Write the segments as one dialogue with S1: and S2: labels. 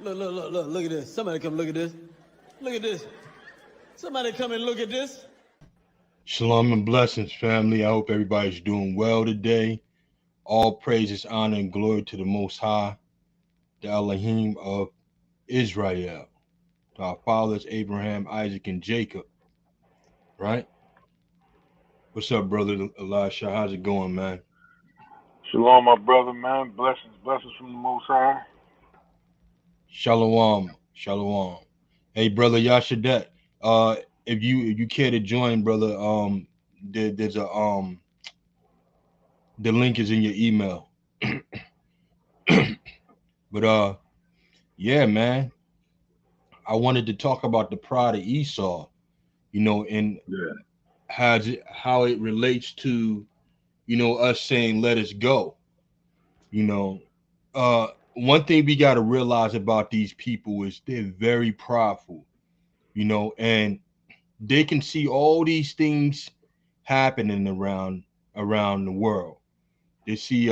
S1: Look at this. Somebody come look at this. Look at this. Somebody come and look at this.
S2: Shalom and blessings, family. I hope everybody's doing well today. All praises, honor, and glory to the Most High, the Elohim of Israel, to our fathers, Abraham, Isaac, and Jacob. Right? What's up, brother Elisha? How's it going, man?
S3: Shalom, my brother, man. Blessings from the Most High.
S2: Shalom. Hey, brother Yashadet. If you care to join, brother, there's a the link is in your email. But yeah, man. I wanted to talk about the pride of Esau, and how it relates to, us saying, let us go. One thing we got to realize about these people is they're very prideful, and they can see all these things happening around the world. They see,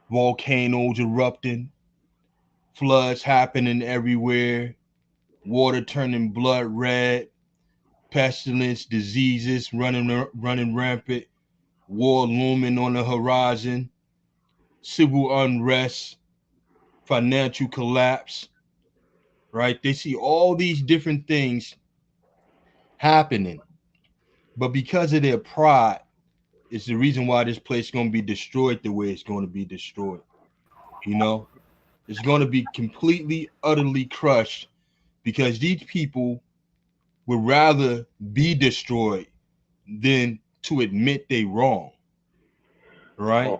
S2: volcanoes erupting, floods happening everywhere, water turning blood red, pestilence, diseases running rampant, war looming on the horizon, civil unrest, financial collapse, right? They see all these different things happening, but because of their pride, it's the reason why this place is going to be destroyed the way it's going to be destroyed. It's going to be completely, utterly crushed, because these people would rather be destroyed than to admit they wrong, right?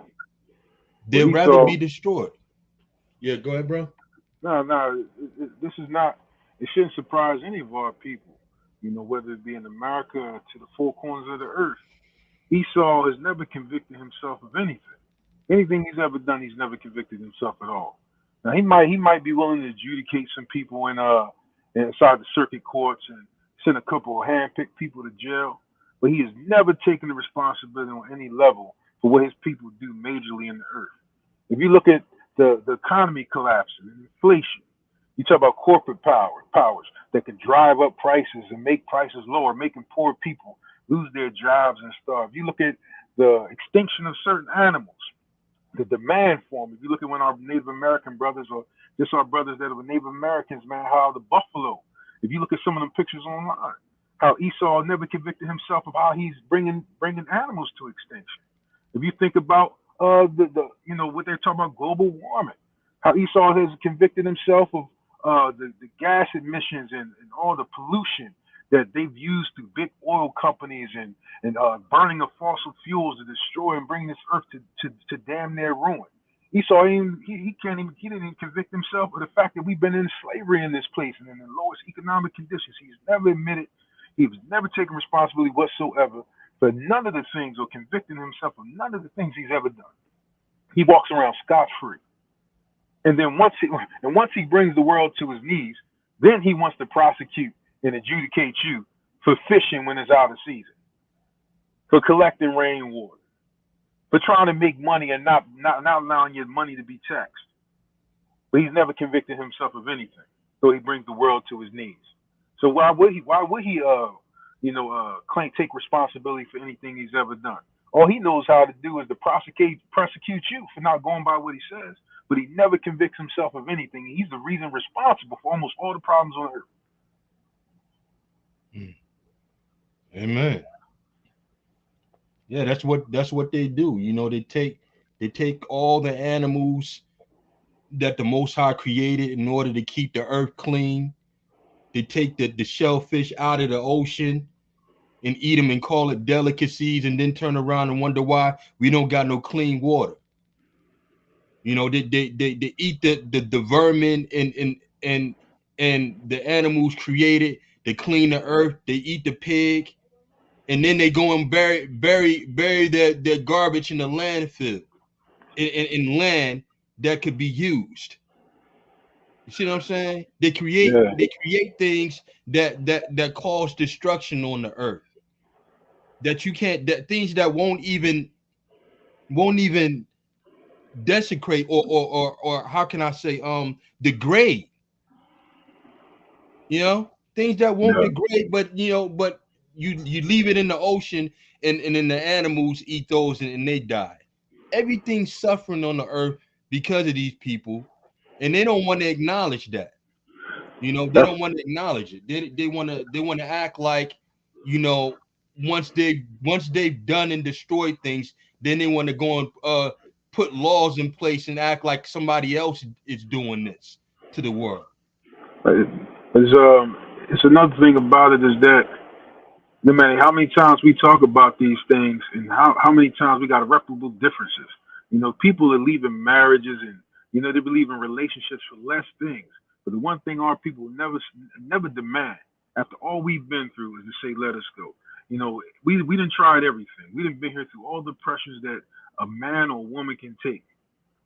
S2: They'd rather be destroyed. Yeah, go ahead, bro.
S3: No, this is not, it shouldn't surprise any of our people, whether it be in America or to the four corners of the earth. Esau has never convicted himself of anything. Anything he's ever done, he's never convicted himself at all. Now he might be willing to adjudicate some people inside the circuit courts and send a couple of handpicked people to jail, but he has never taken the responsibility on any level for what his people do majorly in the earth. If you look at the economy collapsing and inflation, you talk about corporate powers that can drive up prices and make prices lower, making poor people lose their jobs and starve. You look at the extinction of certain animals, the demand for them. If you look at when our Native American brothers, or just our brothers that were Native Americans, man, how the buffalo, if you look at some of them pictures online, how Esau never convicted himself of how he's bringing animals to extinction. If you think about what they're talking about, global warming, how Esau has convicted himself of the gas emissions and all the pollution that they've used through big oil companies and burning of fossil fuels to destroy and bring this earth to damn near ruin. Esau, he didn't even convict himself of the fact that we've been in slavery in this place and in the lowest economic conditions. He's never admitted, he was never taken responsibility whatsoever for none of the things, or convicting himself of none of the things he's ever done. He walks around scot-free. And then once he brings the world to his knees, then he wants to prosecute and adjudicate you for fishing when it's out of season, for collecting rainwater, for trying to make money and not allowing your money to be taxed. but he's never convicted himself of anything. So he brings the world to his knees. So why would he claim take responsibility for anything he's ever done? All he knows how to do is to prosecute you for not going by what he says, but he never convicts himself of anything. He's the reason responsible for almost all the problems on earth.
S2: Amen. Yeah, that's what they do. You know, they take all the animals that the Most High created in order to keep the earth clean. They take the shellfish out of the ocean and eat them and call it delicacies, and then turn around and wonder why we don't got no clean water. You know, they eat the vermin and the animals created to clean the earth. They eat the pig, and then they go and bury their garbage in the landfill, in land that could be used. You see what I'm saying? They
S3: Yeah,
S2: create things that cause destruction on the earth. That you can't, that things that won't even desecrate or how can I say degrade. You know, things that won't
S3: yeah.
S2: degrade, but you leave it in the ocean, and then the animals eat those, and they die. Everything's suffering on the earth because of these people, and they don't want to acknowledge that. You know, they
S3: That's
S2: don't want to acknowledge it. They want to act like, you know, once they've done and destroyed things, then they want to go and put laws in place and act like somebody else is doing this to the world.
S3: it's another thing about it is that no matter how many times we talk about these things and how many times we got irreparable differences. People are leaving marriages and they believe in relationships for less things. But the one thing our people never demand after all we've been through is to say, let us go. We done tried everything. We done been here through all the pressures that a man or woman can take.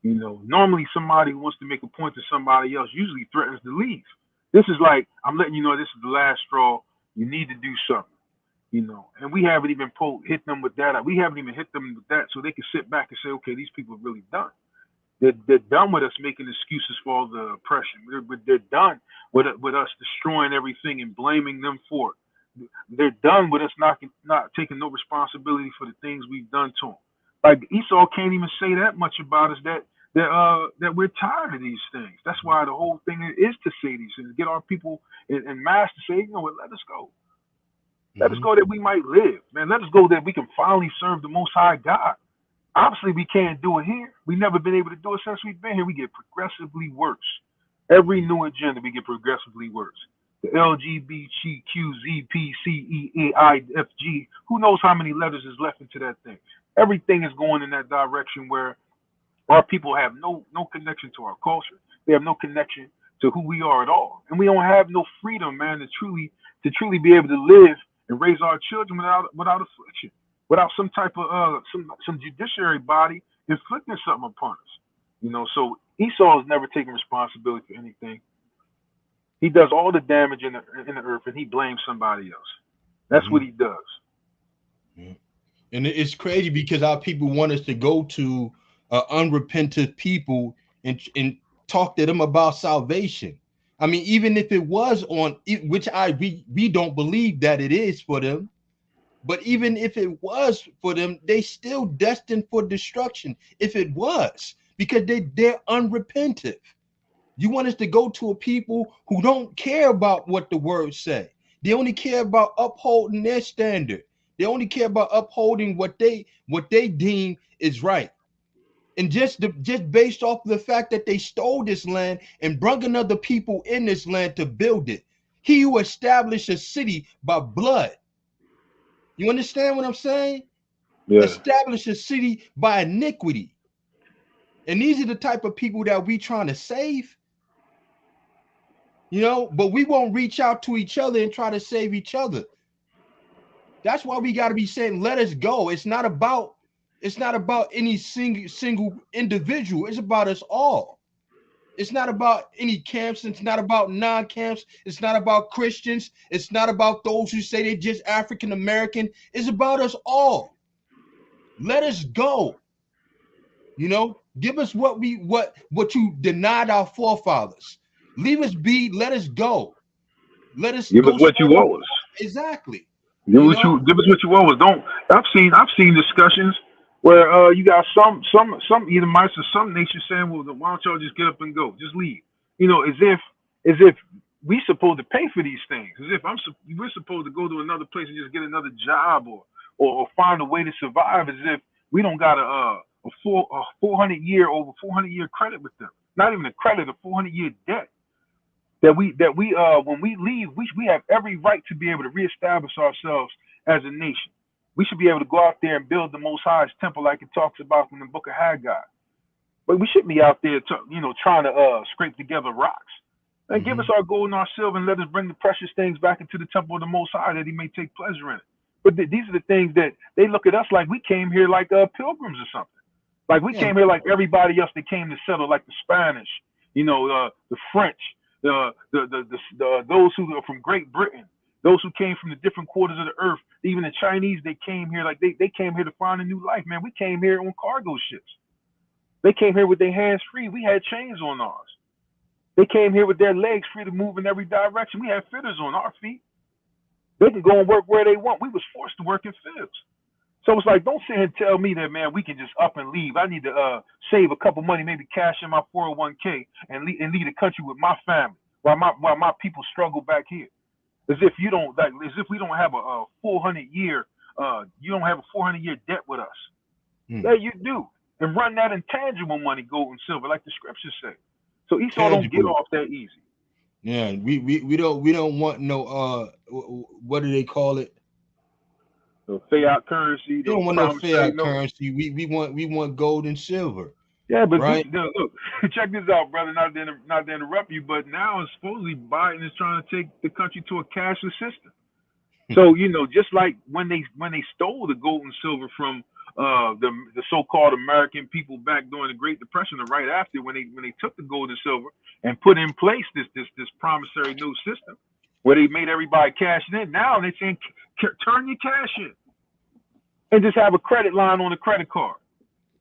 S3: Normally somebody who wants to make a point to somebody else usually threatens to leave. This is like, I'm letting you know this is the last straw. You need to do something. And we haven't even hit them with that. We haven't even hit them with that so they can sit back and say, okay, these people are really done. They're done with us making excuses for all the oppression. They're done with us destroying everything and blaming them for it. They're done with us not taking no responsibility for the things we've done to them. Like Esau can't even say that much about us that we're tired of these things. That's why the whole thing is to say these things, get our people in mass to say, what, let us go. Let us
S2: Mm-hmm.
S3: go that we might live, man. Let us go that we can finally serve the Most High God. Obviously, we can't do it here. We've never been able to do it since we've been here. We get progressively worse. Every new agenda, we get progressively worse. The LGBTQZPCEAIFG, who knows how many letters is left into that thing? Everything is going in that direction where our people have no connection to our culture. They have no connection to who we are at all, and we don't have no freedom, man, to truly be able to live and raise our children without affliction, without some type of some judiciary body inflicting something upon us. So Esau has never taken responsibility for anything. He does all the damage in the earth, and he blames somebody else. That's
S2: Mm-hmm.
S3: what he does.
S2: Yeah. And it's crazy because our people want us to go to unrepentant people and talk to them about salvation. I mean, even if it was which we don't believe that it is for them, but even if it was for them, they still destined for destruction. If it was, because they're unrepentant. You want us to go to a people who don't care about what the words say. They only care about upholding their standard. They only care about upholding what they deem is right. And just based off of the fact that they stole this land and brought another people in this land to build it. He who established a city by blood. You understand what I'm saying?
S3: Yeah.
S2: Establish a city by iniquity. And these are the type of people that we trying to save. But we won't reach out to each other and try to save each other. That's why we got to be saying, let us go. It's not about any single individual. It's about us all. It's not about any camps. It's not about non-camps. It's not about Christians. It's not about those who say they're just African American. It's about us all. Let us go. You know, give us what you denied our forefathers. Leave us be. Let us go. Let us
S3: Give us
S2: go
S3: what you
S2: serve our
S3: owe us.
S2: God. Exactly. You
S3: Give us
S2: know.
S3: what you owe us. Don't. I've seen discussions where you got some Edomites or some nations saying, well, why don't y'all just get up and go, just leave? You know, as if we supposed to pay for these things, as if we're supposed to go to another place and just get another job or find a way to survive, as if we don't got a 400 year over 400 year credit with them. Not even a credit, a 400 year debt that we when we leave, we have every right to be able to reestablish ourselves as a nation. We should be able to go out there and build the Most High's temple like it talks about in the book of Haggai. But we shouldn't be out there, trying to scrape together rocks. And give us
S2: Mhm.
S3: our gold and our silver, and let us bring the precious things back into the temple of the Most High, that He may take pleasure in it. But these are the things that they look at us like we came here like pilgrims or something. Like we
S2: Yeah.
S3: came here like everybody else that came to settle, like the Spanish, the French, those who are from Great Britain, those who came from the different quarters of the earth, even the Chinese. They came here like they came here to find a new life, man. We came here on cargo ships. They came here with their hands free. We had chains on ours. They came here with their legs free to move in every direction. We had fitters on our feet. They could go and work where they want. We was forced to work in fibs. So it's like, don't sit here and tell me that, man, we can just up and leave. I need to save a couple money, maybe cash in my 401k and leave the country with my family while my people struggle back here. As if you don't like, as if we don't have a 400 year, you don't have a 400 year debt with us.
S2: Mm.
S3: Yeah, you do, and run that intangible money, gold and silver, like the scriptures say. So Esau don't get
S2: Tangible.
S3: off that easy.
S2: Yeah. We don't want no what do they call it?
S3: The fiat currency,
S2: We
S3: the
S2: don't want no
S3: promissory
S2: fiat
S3: note.
S2: currency. We want gold and silver,
S3: Yeah, but this
S2: right?
S3: look, check this out, brother. Not to interrupt you, but now it's supposedly Biden is trying to take the country to a cashless system. So just like when they stole the gold and silver from the so-called American people back during the Great Depression, or right after, when they took the gold and silver and put in place this promissory note system where they made everybody cash it in. Now they're saying turn your cash in and just have a credit line on the credit card.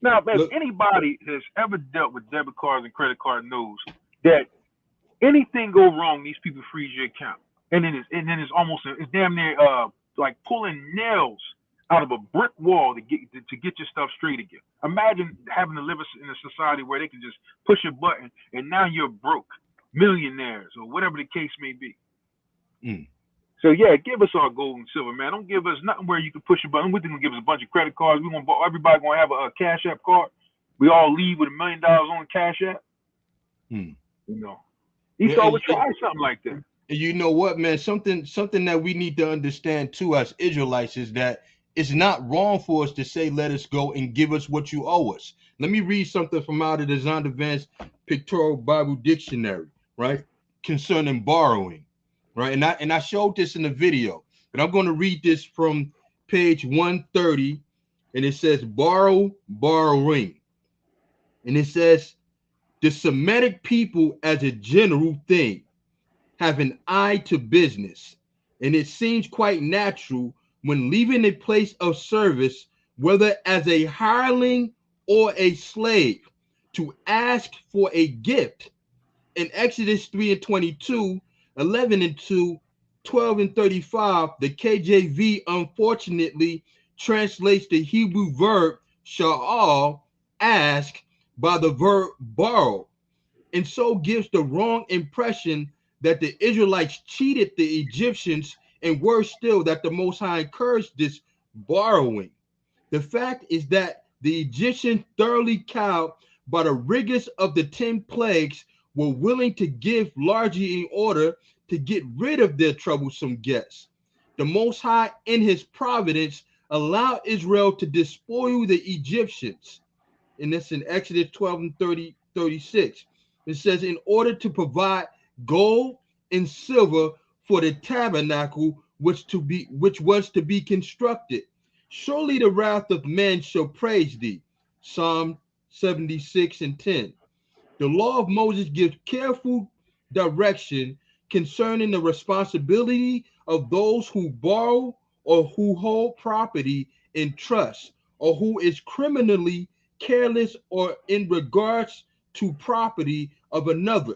S3: Now, if
S2: Look,
S3: anybody has ever dealt with debit cards and credit card knows that anything go wrong, these people freeze your account, and it's damn near like pulling nails out of a brick wall to get your stuff straight again. Imagine having to live in a society where they can just push a button and now you're broke, millionaires, or whatever the case may be.
S2: mm,
S3: So yeah, give us our gold and silver, man. Don't give us nothing where you can push a button. We're gonna give us a bunch of credit cards. Everybody gonna have a Cash App card. We all leave with $1 million on Cash App.
S2: mm.
S3: You know,
S2: Yeah,
S3: Esau would try something like that.
S2: and you know what, man? Something that we need to understand too as Israelites is that it's not wrong for us to say, "Let us go and give us what you owe us." Let me read something from out of the Zondervan's Pictorial Bible Dictionary, right, concerning borrowing, right? And I showed this in the video, but I'm going to read this from page 130, and it says, "Borrow, borrowing," and it says, "The Semitic people, as a general thing, have an eye to business, and it seems quite natural when leaving a place of service, whether as a hireling or a slave, to ask for a gift." In Exodus 3 and 22, 11 and 2, 12 and 35, the KJV unfortunately translates the Hebrew verb sha'al, ask, by the verb borrow, and so gives the wrong impression that the Israelites cheated the Egyptians, and worse still, that the Most High encouraged this borrowing. The fact is that the Egyptians, thoroughly cowed by the rigors of the 10 plagues, were willing to give largely in order to get rid of their troublesome guests. The Most High, in his providence, allowed Israel to despoil the Egyptians. And that's in Exodus 12 and 36. It says, in order to provide gold and silver for the tabernacle which was to be constructed. Surely the wrath of men shall praise thee. Psalm 76 and 10. The law of Moses gives careful direction concerning the responsibility of those who borrow or who hold property in trust, or who is criminally careless or in regards to property of another.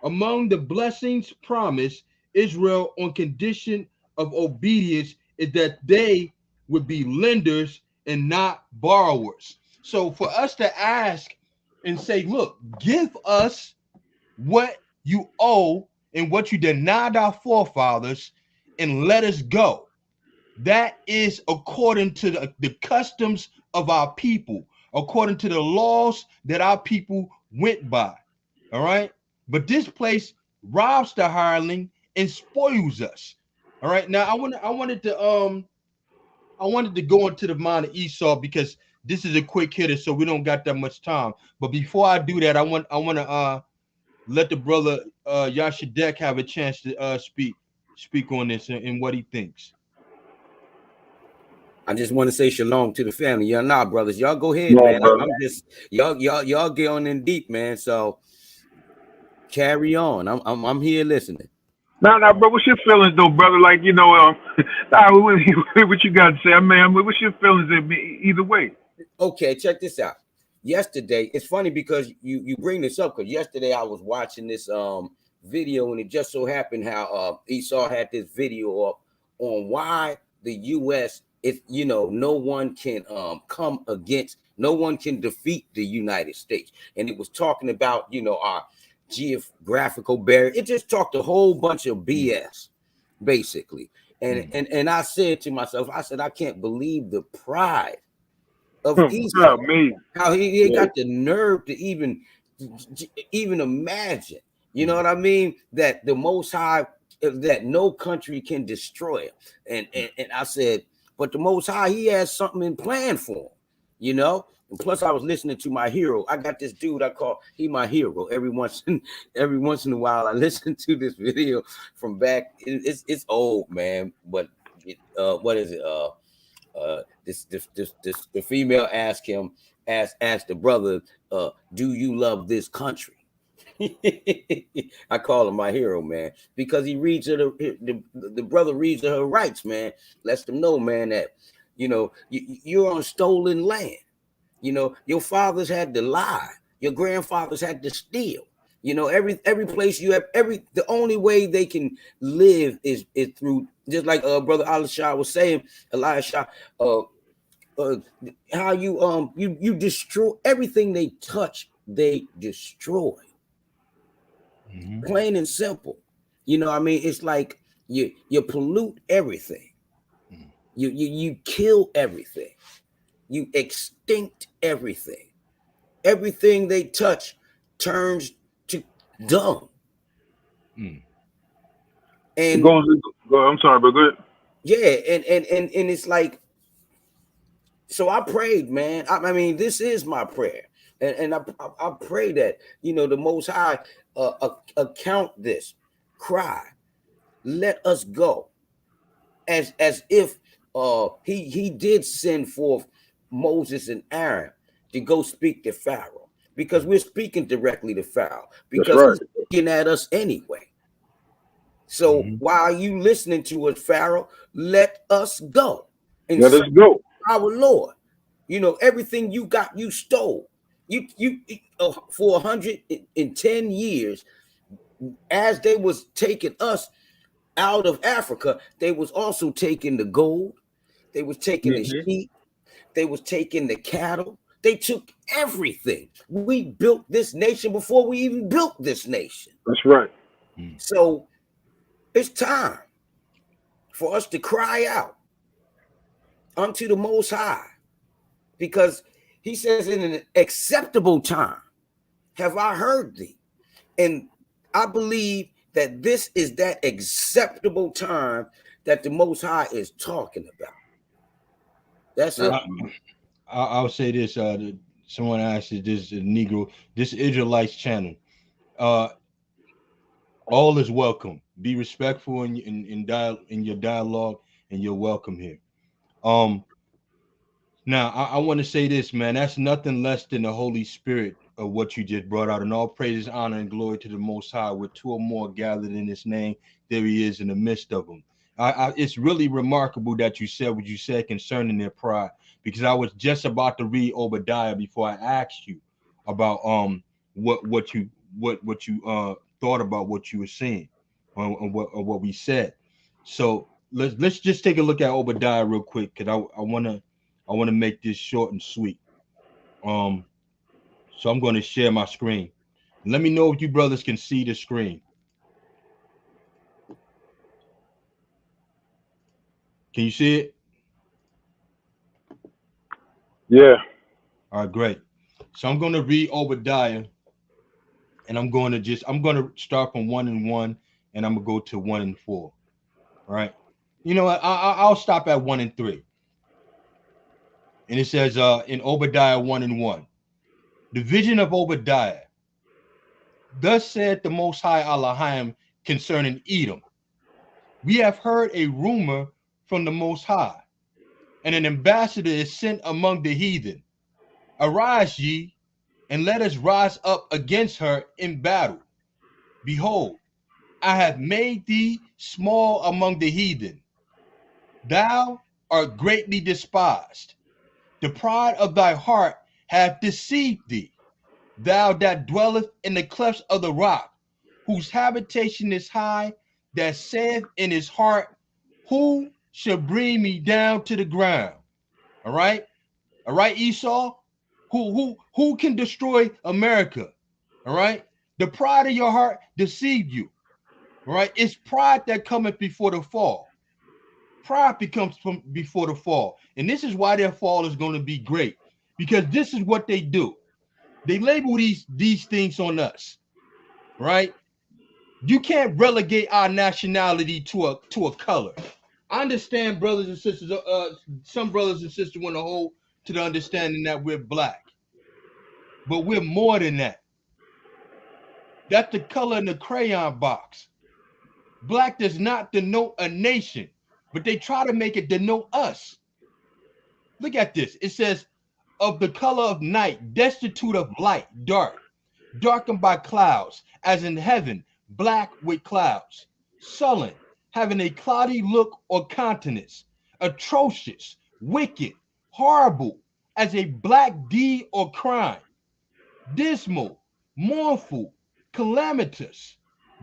S2: Among the blessings promised Israel on condition of obedience is that they would be lenders and not borrowers. So for us to ask and say, look, give us what you owe and what you denied our forefathers and let us go. That is according to the customs of our people, according to the laws that our people went by. All right. But this place robs the hireling and spoils us. All right. Now I wanted to go into the mind of Esau because this is a quick hitter, so we don't got that much time. But before I do that, I want to let the brother Yashadek have a chance to speak on this and what he thinks.
S4: I just want to say shalom to the family. Y'all nah, brothers. Y'all go ahead,
S3: No,
S4: man.
S3: brother.
S4: I'm just y'all get on in deep, man. So carry on. I'm here listening.
S3: Nah, bro. What's your feelings, though, brother? Like, nah, what you got to say? I mean, what's your feelings either way?
S4: Okay, check this out. Yesterday, it's funny because you bring this up because yesterday I was watching this video and it just so happened how Esau had this video up on why the U.S. if no one can come against, no one can defeat the United States, and it was talking about our geographical barrier. It just talked a whole bunch of BS, basically. And I said to myself, I said, I can't believe the pride of Esau. How he got the nerve to even imagine, you know what I mean? That the Most High, that no country can destroy him. And I said, but the Most High, he has something in plan for him, And plus, I was listening to my hero. I got this dude I call my hero. Every once in a while, I listen to this video from back. It's old, man. But what is it? The female asked the brother, do you love this country? I call him my hero, man, because he reads her the brother reads her rights, man. Lets them know, man, that you're on stolen land. Your fathers had to lie, your grandfathers had to steal. Every place you have, the only way they can live is through, just like brother Elisha was saying, Elisha, how you destroy everything they touch, they destroy. Plain and simple. I mean, it's like you pollute everything. You kill everything. You extinct everything. Everything they touch turns to dung.
S3: And I'm sorry, but go ahead.
S4: Yeah, and it's like, so I prayed, man. I mean, this is my prayer. And I pray that, the Most High account this cry. Let us go. As if he did send forth Moses and Aaron to go speak to Pharaoh, because we're speaking directly to Pharaoh, because he's looking at us anyway. So while you listening to us, Pharaoh, let us go. And
S3: let us go.
S4: Our Lord, everything you got, you stole. You for 110 years, as they was taking us out of Africa, they was also taking the gold, they was taking the sheep, they was taking the cattle, they took everything. We built this nation before we even built this nation.
S3: That's right.
S4: So it's time for us to cry out unto the Most High, because he says, in an acceptable time have I heard thee. And I believe that this is that acceptable time that the Most High is talking about. That's it.
S2: I'll say this. Someone asked, is this a Negro? This Israelites channel. All is welcome. Be respectful in your dialogue, and you're welcome here. Now I want to say this, man. That's nothing less than the Holy Spirit of what you just brought out. And all praises, honor, and glory to the Most High. With two or more gathered in His name, there He is in the midst of them. It's really remarkable that you said what you said concerning their pride, because I was just about to read Obadiah before I asked you about what you thought about what you were saying or what we said. So let's just take a look at Obadiah real quick, because I wanna make this short and sweet. So I'm going to share my screen. Let me know if you brothers can see the screen. Can you see it?
S3: Yeah.
S2: All right, great. So I'm going to read Obadiah, and I'm going to start from 1:1, and I'm going to go to 1:4. All right. You know what? I'll stop at 1:3. And it says in Obadiah 1:1, the vision of Obadiah. Thus said the Most High Elohim concerning Edom. We have heard a rumor from the Most High, and an ambassador is sent among the heathen. Arise ye, and let us rise up against her in battle. Behold, I have made thee small among the heathen. Thou art greatly despised. The pride of thy heart hath deceived thee. Thou that dwelleth in the clefts of the rock, whose habitation is high, that saith in his heart, who shall bring me down to the ground? All right, Esau. Who can destroy America? All right, the pride of your heart deceived you. All right, it's pride that cometh before the fall. Pride becomes from before the fall, and this is why their fall is going to be great, because this is what they do. They label these things on us, right? You can't relegate our nationality to a color. I understand, brothers and sisters. Some brothers and sisters want to hold to the understanding that we're black, but we're more than that. That's the color in the crayon box. Black does not denote a nation, but they try to make it denote us. Look at this. It says, of the color of night, destitute of light, dark, darkened by clouds, as in heaven, black with clouds, sullen, having a cloudy look or countenance, atrocious, wicked, horrible, as a black deed or crime, dismal, mournful, calamitous,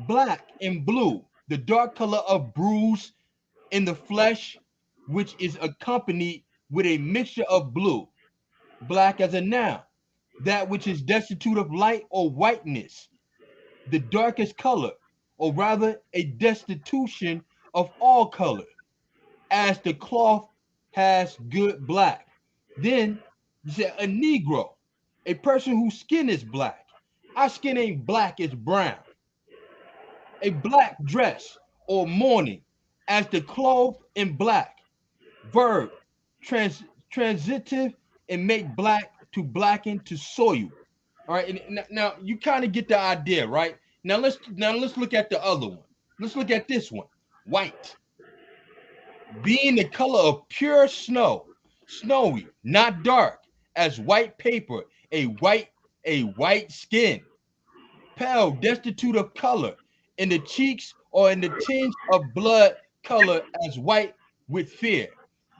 S2: black and blue, the dark color of bruise in the flesh, which is accompanied with a mixture of blue, black as a noun, that which is destitute of light or whiteness, the darkest color, or rather a destitution of all color, as the cloth has good black. Then you say a Negro, a person whose skin is black. Our skin ain't black, it's brown. A black dress or mourning, as the cloth in black. Verb, transitive, and make black, to blacken, to soil. All right, and now you kind of get the idea, right? Now let's look at the other one. Let's look at this one. White, being the color of pure snow, snowy, not dark, as white paper, a white skin. Pale, destitute of color, in the cheeks or in the tinge of blood color, as white with fear,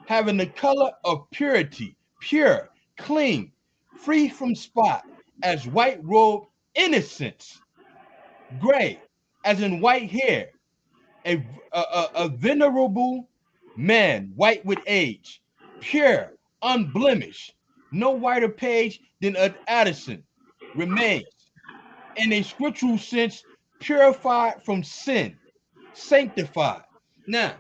S2: having the color of purity, pure, clean, free from spot, as white robe, innocence. Gray, as in white hair, a venerable man, white with age, pure, unblemished, no whiter page than Addison, remains, in a scriptural sense, purified from sin, sanctified. Now,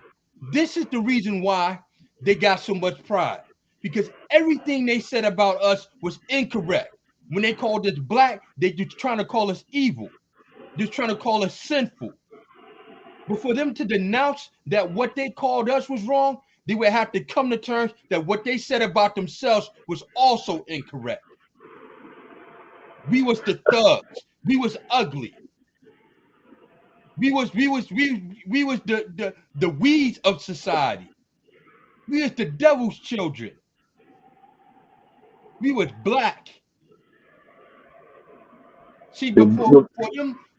S2: this is the reason why they got so much pride, because everything they said about us was incorrect. When they called us black, they just trying to call us evil, just trying to call us sinful. But for them to denounce that what they called us was wrong, they would have to come to terms that what they said about themselves was also incorrect. We was the thugs. We was ugly. We was the weeds of society. We was the devil's children. We was black. See, but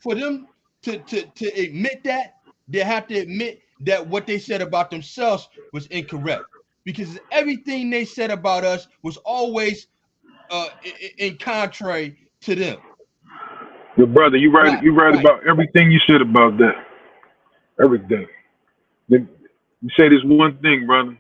S2: for them to admit that, they have to admit that what they said about themselves was incorrect. because everything they said about us was always in contrary to them.
S3: Your brother, you right. You right
S2: Right.
S3: about everything you said about that. Everything. Then you say this one thing, brother.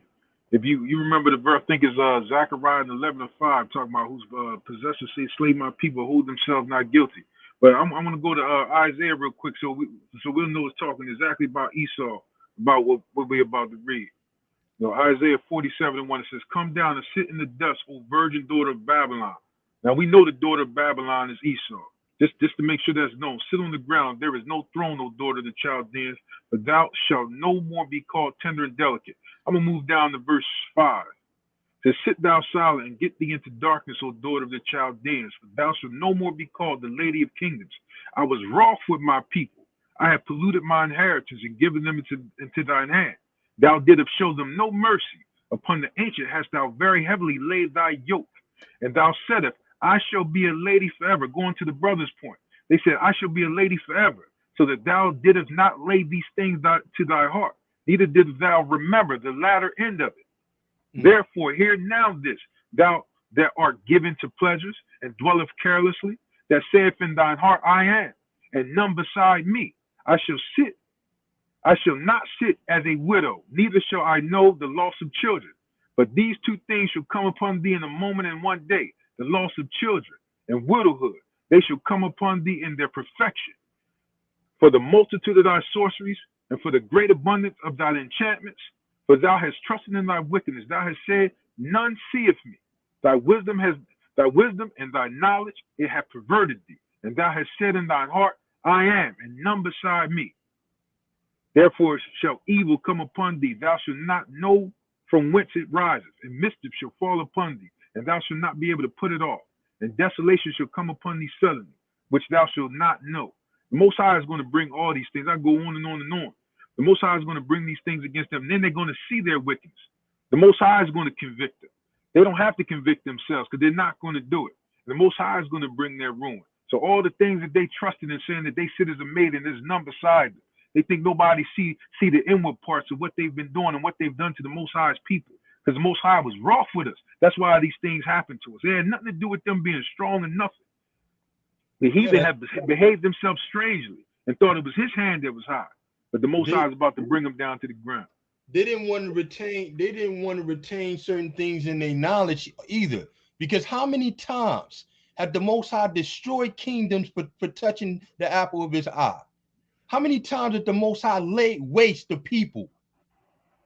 S3: If you remember the verse, I think it's Zechariah 11:5, talking about whose possessors say, "Slay my people, hold themselves not guilty." But I'm going to go to Isaiah real quick, so we'll know it's talking exactly about Esau, about what we're about to read. You know, Isaiah 47:1, it says, "Come down and sit in the dust, O virgin daughter of Babylon." Now we know the daughter of Babylon is Esau. Just to make sure that's known. Sit on the ground. There is no throne, O daughter of the Chaldeans, but thou shalt no more be called tender and delicate. I'm going to move down to verse 5. It says, "Sit thou silent and get thee into darkness, O daughter of the Chaldeans, for thou shalt no more be called the lady of kingdoms. I was wroth with my people. I have polluted my inheritance and given them into thine hand. Thou didst show them no mercy. Upon the ancient hast thou very heavily laid thy yoke. And thou saidst, I shall be a lady forever." Going to the brother's point. They said, "I shall be a lady forever, so that thou didst not lay these things to thy heart. Neither didst thou remember the latter end of it. Therefore, hear now this, thou that art given to pleasures and dwelleth carelessly, that saith in thine heart, I am, and none beside me. I shall not sit as a widow, neither shall I know the loss of children. But these two things shall come upon thee in a moment and one day, the loss of children and widowhood. They shall come upon thee in their perfection. For the multitude of thy sorceries, and for the great abundance of thy enchantments, for thou hast trusted in thy wickedness. Thou hast said, None seeth me. Thy wisdom and thy knowledge, it hath perverted thee. And thou hast said in thine heart, I am, and none beside me. Therefore shall evil come upon thee. Thou shalt not know from whence it riseth, and mischief shall fall upon thee, and thou shalt not be able to put it off. And desolation shall come upon thee suddenly, which thou shalt not know. The Most High is going to bring all these things. I go on and on and on. The Most High is going to bring these things against them. And then they're going to see their wickedness. The Most High is going to convict them. They don't have to convict themselves because they're not going to do it. The Most High is going to bring their ruin. So all the things that they trusted in, saying that they sit as a maiden, there's none beside them. They think nobody see the inward parts of what they've been doing and what they've done to the Most High's people. Because the Most High was wroth with us. That's why these things happen to us. It had nothing to do with them being strong and nothing. The heathen have behaved themselves strangely and thought it was his hand that was high. But the Most High is about to bring them down to the ground.
S2: They didn't want to retain certain things in their knowledge either. Because how many times have the Most High destroyed kingdoms for touching the apple of his eye? How many times did the Most High lay waste the people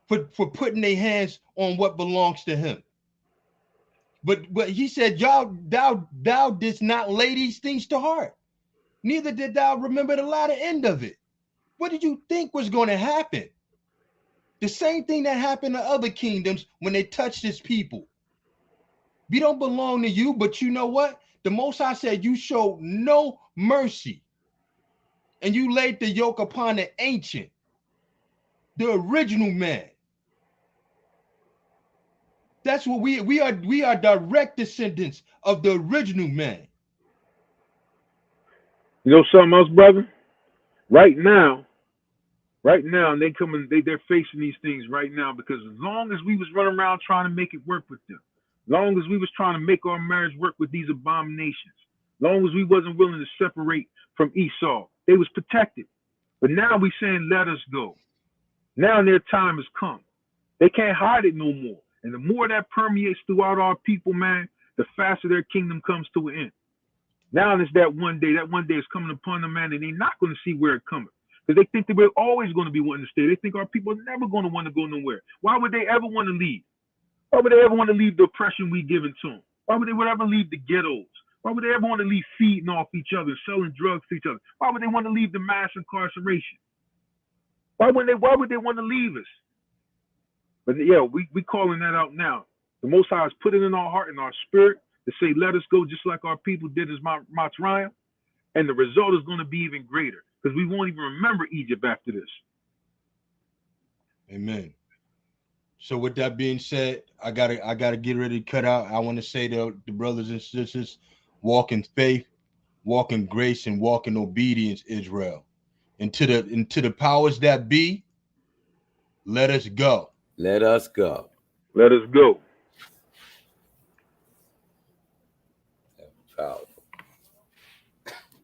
S2: for putting their hands on what belongs to him? But he said, thou didst not lay these things to heart. Neither did thou remember the latter end of it. What did you think was going to happen? The same thing that happened to other kingdoms when they touched his people. We don't belong to you, but you know what? The Most High said you showed no mercy. And you laid the yoke upon the ancient, the original man. That's what we are. We are direct descendants of the original man.
S3: You know something else, brother? Right now, they're facing these things right now because as long as we was running around trying to make it work with them, long as we was trying to make our marriage work with these abominations, long as we wasn't willing to separate from Esau, they was protected. But now we saying, let us go. Now their time has come. They can't hide it no more. And the more that permeates throughout our people, man, the faster their kingdom comes to an end. Now it's that one day is coming upon them, man, and they're not going to see where it coming. Because they think that we're always going to be wanting to stay. They think our people are never going to want to go nowhere. Why would they ever want to leave? Why would they ever want to leave the oppression we giving to them? Why would they ever leave the ghettos? Why would they ever want to leave feeding off each other, selling drugs to each other? Why would they want to leave the mass incarceration? Why would they want to leave us? But yeah, we calling that out now. The Most High has put it in our heart and our spirit to say, let us go just like our people did as Mitzrayim. And the result is going to be even greater because we won't even remember Egypt after this.
S2: Amen. So with that being said, I gotta get ready to cut out. I want to say to the brothers and sisters, walk in faith, walk in grace, and walk in obedience, Israel. And to the powers that be, let us go.
S4: Let us go.
S3: Let us go.
S4: Proud.